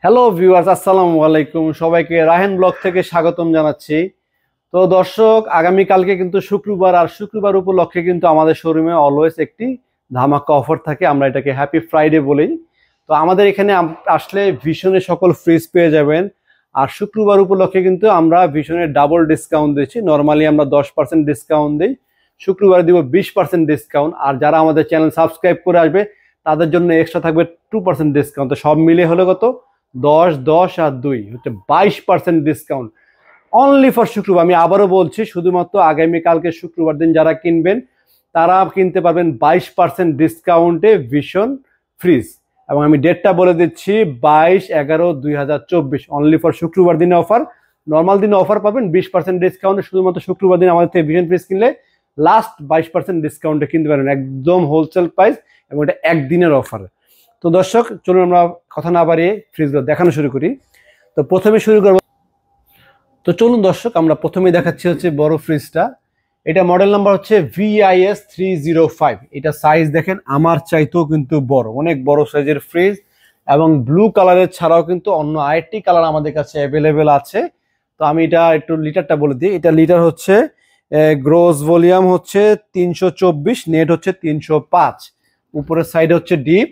Hello viewers, আসসালামু আলাইকুম। সবাইকে রাহেন ব্লগ থেকে স্বাগতম জানাচ্ছি। তো দর্শক, আগামী কালকে কিন্তু শুক্রবার, আর শুক্রবার উপলক্ষে কিন্তু আমাদের শোরুমে অলওয়েজ একটি ধামাকা অফার থাকে। আমরা এটাকে হ্যাপি ফ্রাইডে বলি। তো আমাদের এখানে আসলে ভীষণের সকল ফ্রিজ পেয়ে যাবেন। আর শুক্রবার উপলক্ষে কিন্তু আমরা ভীষণের ডাবল ডিসকাউন্ট দিচ্ছি। নর্মালি আমরা 10% ডিসকাউন্ট দিই, শুক্রবার দিব 20% ডিসকাউন্ট। আর যারা আমাদের চ্যানেল সাবস্ক্রাইব করে আসবে তাদের জন্য এক্সট্রা থাকবে 2% ডিসকাউন্ট। তো সব মিলে হলো কত? 10, 10 আর 2 হচ্ছে 22% ডিসকাউন্ট অনলি ফর শুক্রবার। আমি আবারও বলছি, শুধুমাত্র আগামীকালকে শুক্রবার দিন যারা কিনবেন তারা কিনতে পারবেন 22% ডিসকাউন্টে ভীষণ ফ্রিজ। এবং আমি ডেটটা বলে দিচ্ছি, 22/11/2024, অনলি ফর শুক্রবার দিনে অফার। নর্মাল দিনে অফার পাবেন 20% ডিসকাউন্টে, শুধুমাত্র শুক্রবার দিন আমাদের থেকে ভীষণ ফ্রিজ কিনলে লাস্ট 22% ডিসকাউন্টে কিনতে পারেন, একদম হোলসেল প্রাইস, এবং এটা একদিনের অফার। তো দর্শক, চলুন আমরা কথা না বাড়িয়ে ফ্রিজগুলো দেখানো শুরু করি। তো প্রথমে শুরু করব। তো চলুন দর্শক, আমরা প্রথমেই দেখাচ্ছি হচ্ছে বড় ফ্রিজটা। এটা মডেল নাম্বার হচ্ছে VIS 305। এটা সাইজ দেখেন আমার চাইতেও কিন্তু বড়, অনেক বড় সাইজের ফ্রিজ। এবং ব্লু কালারের ছাড়াও কিন্তু অন্য আরেকটি কালার আমাদের কাছে অ্যাভেলেবেল আছে। তো আমি এটা একটু লিটারটা বলে দিই। এটা লিটার হচ্ছে, গ্রোস ভলিউম হচ্ছে 324, নেট হচ্ছে 305। উপরের সাইডে হচ্ছে ডিপ,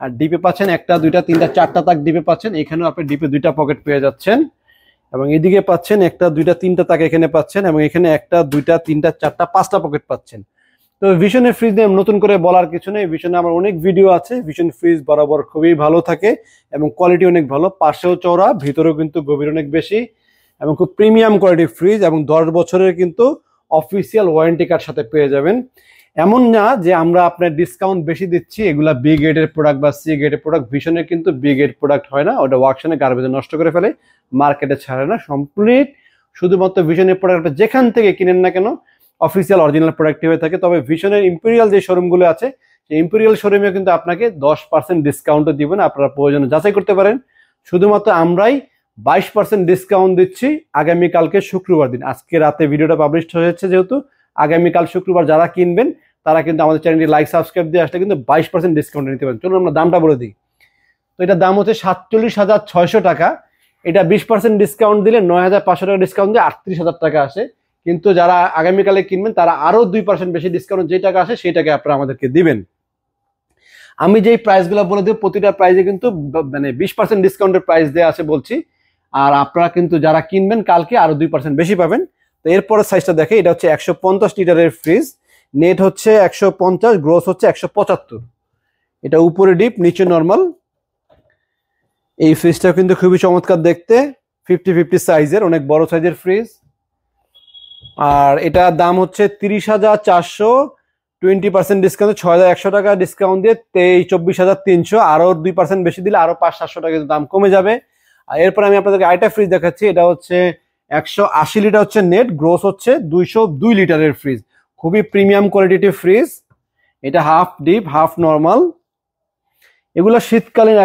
আর ডিপে পাচ্ছেন একটা, দুইটা, তিনটা, চারটা তাক ডিপে পাচ্ছেন। এখানেও আপনি ডিপে দুইটা পকেট পেয়ে যাচ্ছেন। এবং এদিকে পাচ্ছেন একটা, দুইটা, তিনটা তাক এখানে পাচ্ছেন, এবং এখানে একটা, দুইটা, তিনটা, চারটা, পাঁচটা পকেট পাচ্ছেন। তো ভিশনের ফ্রিজ নিয়ে নতুন করে বলার কিছু নেই। ভিশনে আমার অনেক ভিডিও আছে। ভিশন ফ্রিজ বরাবর খুবই ভালো থাকে এবং কোয়ালিটি অনেক ভালো, পাশেও চওড়া, ভিতরেও কিন্তু গভীর অনেক বেশি, এবং খুব প্রিমিয়াম কোয়ালিটির ফ্রিজ। এবং 10 বছরের কিন্তু অফিসিয়াল ওয়ারেন্টি কার্ড সাথে পেয়ে যাবেন। এমন না যে আমরা আপনার ডিসকাউন্ট বেশি দিচ্ছি, এগুলা বি গ্রেডের প্রোডাক্ট বা সি গ্রেডের প্রোডাক্ট। ভীষণের কিন্তু বি গ্রেড প্রোডাক্ট হয় না, ওটা ওয়ার্কশনে গার্বেজে নষ্ট করে ফেলে, মার্কেটে ছাড়ে না। কমপ্লিট শুধুমাত্র ভিশনের প্রোডাক্ট যেখান থেকে কিনেন না কেন অফিসিয়াল অরিজিনাল প্রোডাক্ট হয়ে থাকে। তবে ভিশনের ইম্পেরিয়াল যে শোরুমগুলো আছে, সেই ইম্পেরিয়াল শোরুমে কিন্তু আপনাকে 10% ডিসকাউন্টও দিবেন, আপনারা প্রয়োজনে যাচাই করতে পারেন। শুধুমাত্র আমরাই 22% ডিসকাউন্ট দিচ্ছি আগামীকালকে শুক্রবার দিন। আজকে রাতে ভিডিওটা পাবলিশ হয়েছে, যেহেতু আগামীকাল শুক্রবার যারা কিনবেন তারা কিন্তু আমাদের চ্যানেলটি লাইক সাবস্ক্রাইব দিয়ে আসলে কিন্তু 22% ডিসকাউন্ট নিতে পারেন। চলুন আমরা দামটা বলে দিই। তো এটার দাম হচ্ছে 47,600 টাকা। এটা 20% ডিসকাউন্ট দিলে 9,500 টাকা ডিসকাউন্ট দিয়ে 38,000 টাকা আসে। কিন্তু যারা আগামীকালে কিনবেন তারা আরো 2% বেশি ডিসকাউন্ট, যে টাকা আসে সেই টাকা আপনারা আমাদেরকে দিবেন। আমি যেই প্রাইসগুলো বলে দেব, প্রতিটা প্রাইসে কিন্তু মানে 20% ডিসকাউন্টের প্রাইস দেওয়া আছে বলছি। আর আপনারা কিন্তু যারা কিনবেন কালকে আরো 2% বেশি পাবেন। তো এরপরে সাইজটা দেখে, এটা হচ্ছে 150 লিটারের ফ্রিজ। নেট হচ্ছে 150, গ্রোস হচ্ছে 175। এটা উপরে ডিপ, নিচে নর্মাল। এই ফ্রিজটা কিন্তু খুবই চমৎকার দেখতে, 50-50 সাইজের, অনেক বড় সাইজের ফ্রিজ। আর এটার দাম হচ্ছে 30,400, 20% ডিসকাউন্ট 6,100 টাকা ডিসকাউন্ট দিয়ে 24,300। আরো 2% বেশি দিলে আরো 500-700 টাকা দাম কমে যাবে। আর এরপর আমি আপনাদেরকে আরেকটা ফ্রিজ দেখাচ্ছি। এটা হচ্ছে 180 লিটার হচ্ছে নেট, গ্রোস হচ্ছে 202 লিটারের ফ্রিজ। খুবই প্রিমিয়াম কোয়ালিটির ফ্রিজ। এটা হাফ ডিপ, হাফ নর্মাল। এগুলো শীতকালীন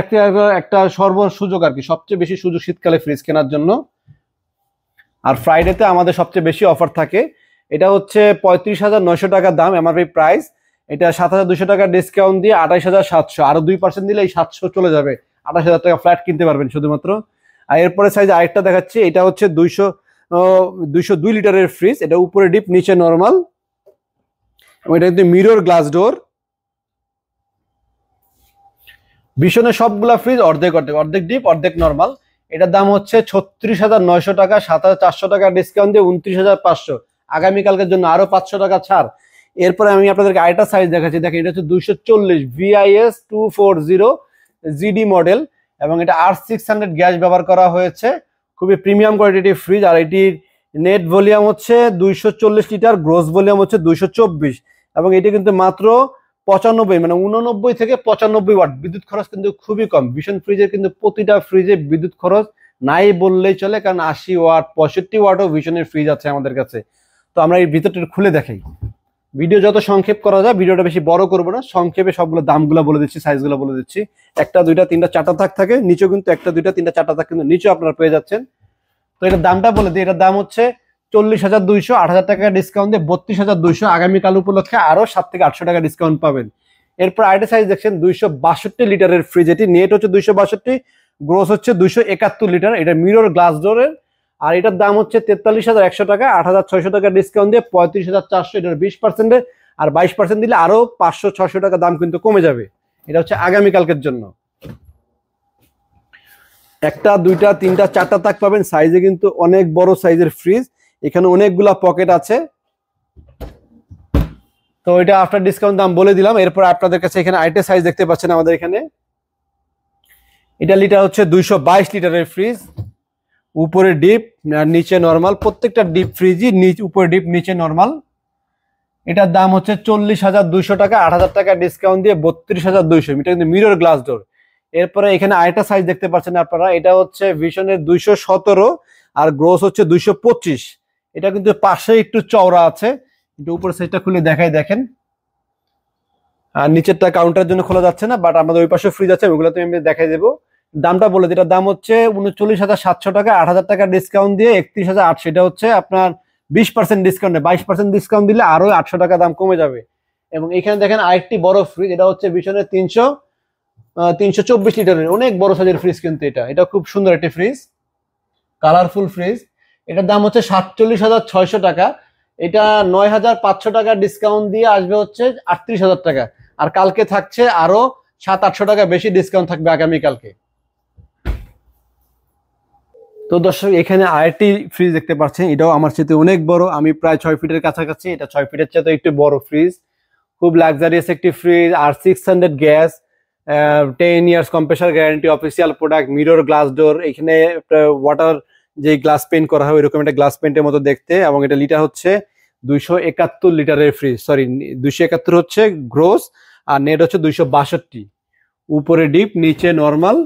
একটা সুযোগ আর কি, সবচেয়ে বেশি সুযোগ শীতকালে ফ্রিজ কেনার জন্য। আর ফ্রাইডেতে আমাদের সবচেয়ে বেশি অফার থাকে। এটা হচ্ছে 35,900 টাকা দাম, এমআরপি প্রাইস। এটা 7,200 টাকা ডিসকাউন্ট দিয়ে 28,700, আরো 2% দিলে এই 700 চলে যাবে, 28,000 টাকা ফ্ল্যাট কিনতে পারবেন শুধুমাত্র। আর এরপরে সাইজ আরেকটা দেখাচ্ছি। এটা হচ্ছে 202 লিটারের ফ্রিজ। এটা উপরে ডিপ, নিচে নর্মাল, এবং এটা কিন্তু মিরর গ্লাস ডোর। ভীষণের সবগুলা ফ্রিজ অর্ধেক অর্ধেক, অর্ধেক ডিপ অর্ধেক নর্মাল। এটার দাম হচ্ছে 36,900 টাকা, 7,400 টাকা ডিসকাউন্ট দিয়ে 29,500। আগামীকালকের জন্য আরো 500 টাকা ছাড়। এরপরে আমি আপনাদেরকে আরেকটা সাইজ দেখাচ্ছি। দেখেন, এটা হচ্ছে 240 VIS 240 GD মডেল, এবং এটা R600 গ্যাস ব্যবহার করা হয়েছে। খুবই প্রিমিয়াম কোয়ালিটির ফ্রিজ। আর এটির নেট ভলিউম হচ্ছে 240 লিটার, গ্রোস ভলিউম হচ্ছে 224। এবং এটি কিন্তু মাত্র 95, মানে 89 থেকে 95 ওয়াট। বিদ্যুৎ খরচ কিন্তু খুবই কম। ভীষণ ফ্রিজের কিন্তু প্রতিটা ফ্রিজে বিদ্যুৎ খরচ নাই বললেই চলে, কারণ 80 ওয়াট 65 ওয়াটও ভীষণের ফ্রিজ আছে আমাদের কাছে। তো আমরা এই ভিতরটা খুলে দেখাই। ভিডিও যত সংক্ষেপ করা যায়, ভিডিওটা বেশি বড় করবো না, সংক্ষেপে সবগুলো দামগুলো বলে দিচ্ছি, সাইজগুলো বলে দিচ্ছি। একটা, দুইটা, তিনটা, চারটা থাক থাকে, নিচেও কিন্তু একটা, দুইটা, তিনটা, চারটা থাক কিন্তু নিচেও আপনারা পেয়ে যাচ্ছেন। তো এটার দামটা বলে দিই। এটার দাম হচ্ছে 40,200, 8,000 টাকা ডিসকাউন্ট দিয়ে 32,200। আগামীকাল উপলক্ষে আরো 7 থেকে 800 টাকা ডিসকাউন্ট পাবেন। এরপর আরেকটা সাইজ দেখছেন, 262 লিটারের ফ্রিজ। এটি নেট হচ্ছে 262, গ্রোস হচ্ছে 271 লিটার, এটা মিরর গ্লাস ডোরের। আর এটার দাম হচ্ছে 43,100 টাকা, 8,600 টাকা ডিসকাউন্ট দিয়ে 35,400, এটার 20%, আর 22% দিলে আরো 500-600 টাকা দাম কিন্তু কমে যাবে। এটা হচ্ছে আগামীকালকের জন্য। একটা, দুইটা, তিনটা, চারটা তাক পাবেন, সাইজে কিন্তু অনেক বড় সাইজের ফ্রিজ, এখানে অনেকগুলা পকেট আছে। তো এটা আফটার ডিসকাউন্ট দাম বলে দিলাম। এরপর আপনাদের কাছে এখানে আরেকটা সাইজ দেখতে পাচ্ছেন আমাদের এখানে, এটা লিটার হচ্ছে 222 লিটারের ফ্রিজ, উপরে ডিপ আর নিচে নরমাল, প্রত্যেকটা ডিপ ফ্রিজই উপরে ডিপ নিচে নরমাল। এটার দাম হচ্ছে 40,200 টাকা, 8,000 টাকা ডিসকাউন্ট দিয়ে 32,200, এটা কিন্তু মিরর গ্লাস ডোর। এরপরে এখানে আরেকটা সাইজ দেখতে পাচ্ছেন আপনারা, এটা হচ্ছে ভিশনের 217 আর গ্রোস হচ্ছে 225। এটা কিন্তু পাশে একটু চওড়া আছে, একটু উপরের সাইজটা খুলে দেখাই দেখেন। আর নিচেরটা কাউন্টারের জন্য খোলা যাচ্ছে না, বাট আমাদের ওই পাশে ফ্রিজ আছে, ওইগুলো আমি দেখাই দেবো। দামটা বলে, এটার দাম হচ্ছে 39,700 টাকা, 8,000 টাকা ডিসকাউন্ট দিয়ে 31,800। এটা হচ্ছে আপনার 20% ডিসকাউন্টে, 22% ডিসকাউন্ট দিলে আরো 800 টাকা দাম কমে যাবে। এবং এখানে দেখেন আরেকটি বড় ফ্রিজ, এটা হচ্ছে ভিশনের 324 লিটারের অনেক বড় সাইজের ফ্রিজ, কিন্তু এটা খুব সুন্দর একটি ফ্রিজ, কালারফুল ফ্রিজ। এটার দাম হচ্ছে 47,600 টাকা, এটা 9,500 টাকা ডিসকাউন্ট দিয়ে আসবে হচ্ছে 38,000 টাকা। আর কালকে থাকছে আরো 700-800 টাকা বেশি ডিসকাউন্ট থাকবে আগামীকালকে। তো দর্শক এখানে আরেকটি ফ্রিজ দেখতে পাচ্ছেন, এটাও আমার চেয়ে অনেক বড়, আমি প্রায় 6 ফিটের কাছাকাছি, এটা 6 ফিটের চেয়ে একটু বড় ফ্রিজ, খুব লাক্সারিয়াস একটি ফ্রিজ। আর 600 gas, 10 years compressor guarantee, official product, mirror glass door, এখানে ওয়াটার যে গ্লাস পেইন্ট করা হয় ওইরকম একটা গ্লাস পেইন্টের মতো দেখতে। এবং এটা লিটার হচ্ছে 271 লিটারের ফ্রিজ, সরি 271 হচ্ছে গ্রোস, আর নেট হচ্ছে 262, উপরে ডিপ নিচে নর্মাল,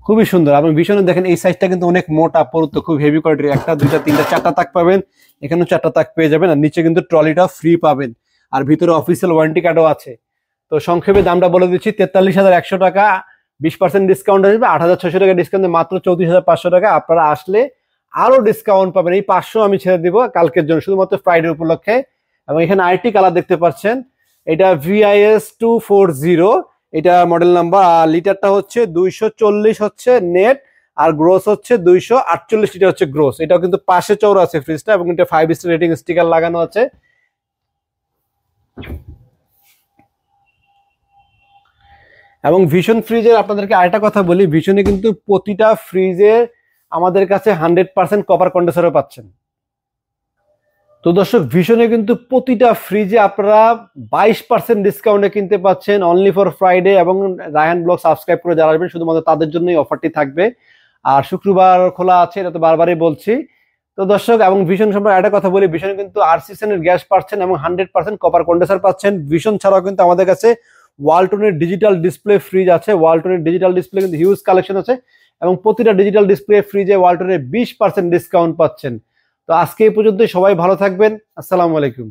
খুবই সুন্দর। এবং ভীষণ দেখেন এই সাইজটা কিন্তু অনেক মোটা পরুত্ব, খুব হেভি কোয়ালিটির, একটা, দুইটা, তিনটা, চারটা তাক পাবেন, এখানেও 4টা তাক পেয়ে যাবেন। আর নিচে কিন্তু ট্রলিটা ফ্রি পাবেন, আর ভিতরে অফিসিয়াল ওয়ারেন্টি কার্ডও আছে। তো সংক্ষেপে দামটা বলে দিচ্ছি, 43,100 টাকা, 20% ডিসকাউন্ট আসবে, 8,600 টাকা ডিসকাউন্ট মাত্র 34,500 টাকা। আপনারা আসলে আরো ডিসকাউন্ট পাবেন, এই 500 আমি ছেড়ে দিব কালকের জন্য, শুধুমাত্র ফ্রাইডে উপলক্ষে। এবং এখানে আরেকটি কালার দেখতে পাচ্ছেন, এটা VIS 240, এটা মডেল নাম্বার। আর লিটারটা হচ্ছে 240 হচ্ছে নেট, আর গ্রোস হচ্ছে 248 লিটার হচ্ছে গ্রোস। এটাও কিন্তু পাশে চৌড়া আছে ফ্রিজটা, এবং এটা 5 স্টার রেটিং স্টিকার লাগানো আছে। এবং ভিশন ফ্রিজের আপনাদেরকে আরেকটা কথা বলি, ভিশনে কিন্তু প্রতিটা ফ্রিজে আমাদের কাছে 100% কপার কন্ডেন্সারও পাচ্ছেন। তো দর্শক ভিশনে কিন্তু প্রতিটা ফ্রিজে আপনারা 22% ডিসকাউন্টে কিনতে পাচ্ছেন, অনলি ফর ফ্রাইডে। এবং রায়হান ব্লগ সাবস্ক্রাইব করে যারা আসবেন শুধুমাত্র তাদের জন্যই অফারটি থাকবে। আর শুক্রবার খোলা আছে, এটা তো বারবারই বলছি। তো দর্শক, এবং ভিশন সম্পর্কে একটা কথা বলি, ভিশনে কিন্তু আরসিসেনের গ্যাস পাচ্ছেন এবং 100% কপার কন্ডেন্সার পাচ্ছেন। ভিশন ছাড়াও কিন্তু আমাদের কাছে ওয়ালটনের ডিজিটাল ডিসপ্লে ফ্রিজ আছে, ওয়ালটনের ডিজিটাল ডিসপ্লে কিন্তু হিউজ কালেকশন আছে, এবং প্রতিটা ডিজিটাল ডিসপ্লে ফ্রিজে ওয়ালটনের 20% ডিসকাউন্ট পাচ্ছেন। তো আজকে এই পর্যন্তই, সবাই ভালো থাকবেন, আসসালামু আলাইকুম।